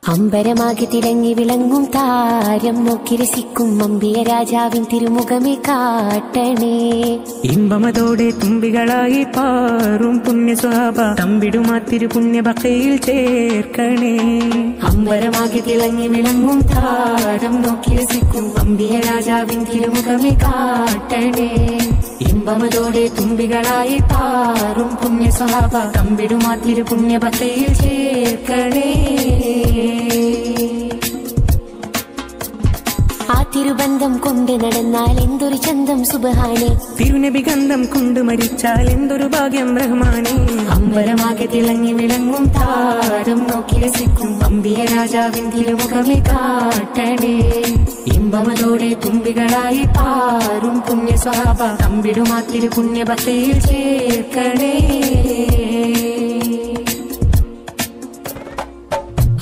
അമ്പരമാകെ തിളങ്ങി വിളങ്ങും താരം നോക്കി രസിക്കും അമ്പിയ രാജാവിൻ തിരുമുഖമേ കാട്ടണേ. ഇമ്പമതോടെ തുമ്പികളായി പാറും പുണ്യ സ്വഭാവ തമ്പിടുമാ തിരുപുണ്യ ബക്കയിൽ ചേർക്കണേ. അമ്പരമാകെ തിളങ്ങി വിളങ്ങും താരം നോക്കി രസിക്കും അമ്പിയ രാജാവിൻ തിരുമുഖമേ കാട്ടണേ. ഇമ്പമതോടെ തുമ്പികളായി പാറും പുണ്യ സ്വഭാവ തമ്പിടുമാ തിരുപുണ്യ ബക്കയിൽ ചേർക്കണേ. ആ തിരുബന്ധം കൊണ്ട് നടന്നാൽ എന്തൊരു ചന്തം സുബ്ഹാനേ. തിരുനബി ഗന്ധം കൊണ്ട് മരിച്ചാൽ എന്തൊരു ഭാഗ്യം റഹ്മാനേ. അമ്പരമാകെ തിളങ്ങി വിളങ്ങും താരം നോക്കി രസിക്കും അമ്പിയ രാജാവിൻ തിരുമുഖമേ കാട്ടണേ. ഇമ്പമതോടെ തുമ്പികളായി പാറും പുണ്യ സ്വഭാവ തമ്പിടുമാ തിരുപുണ്യ ബക്കയിൽ ചേർക്കണേ.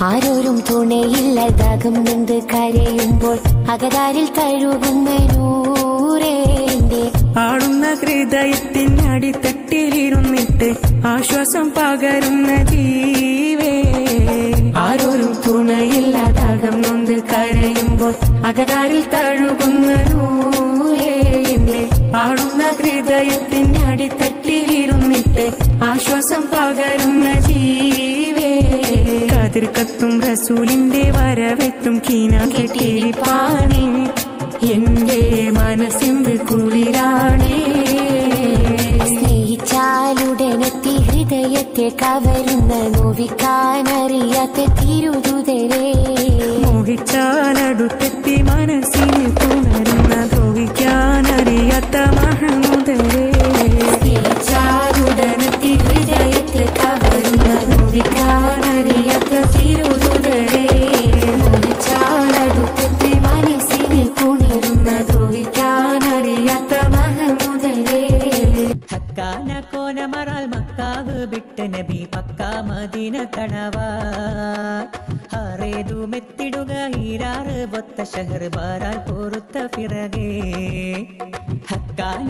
ആരോരും തുണയില്ലതാകും നിന്ന് കരയുമ്പോൾ അകതാരിൽ തഴുകുന്ന നൂറേന്റെ ആടുന്ന ഹൃദയത്തിനടിത്തട്ടിലിരുന്നിട്ട് ആശ്വാസം പകരുന്ന ജീവേ. ആരോരും തുണയില്ലതാകും നൊന്ത് കരയുമ്പോൾ അകതാരിൽ തഴുകുന്ന നൂറേന്റെ ആടുന്ന ഹൃദയത്തിനടിത്തട്ടിലിരുന്നിട്ട് ആശ്വാസം പകരുന്ന ജീവേ. കതിർക്കത്തും റസൂലിന്റെ വരവെത്തും കീന കെട്ടിരിപ്പാണേ. എന്റെ മനസ്സിന്റെ കുളിരാണേ. സ്നേഹിച്ചാലുടനെത്തി ഹൃദയത്തെ കവരുന്ന നോവിക്കാനറിയാത്ത തിരുതുതരേ. മോഹിച്ചാലടുത്തെത്തി മനസ്സിനെ പുണരുന്ന ദ്രോഹിക്കാനറിയാത്ത മഹമുദരേ. സ്നേഹിച്ചാലുടനെത്തി ഹൃദയത്തെ കവരുന്ന നോവിക്കാനറിയാത്ത തിരുതുതരേ. മോഹിച്ചാലടുത്തെത്തി മനസ്സിനെ പുണരുന്ന ദ്രോഹിക്കാനറിയാത്ത മഹമുദരേ. ഹക്കാന കോനമറാൽ മക്കാവ് വിട്ട് നബി പക്ക മദീന കണവാ. ഹറേതു മെത്തിടുക ഈരാറ് ഒത്ത ഷഹർ ബാരാൽ പൊറുത്ത പിറകെ. ഹക്കാന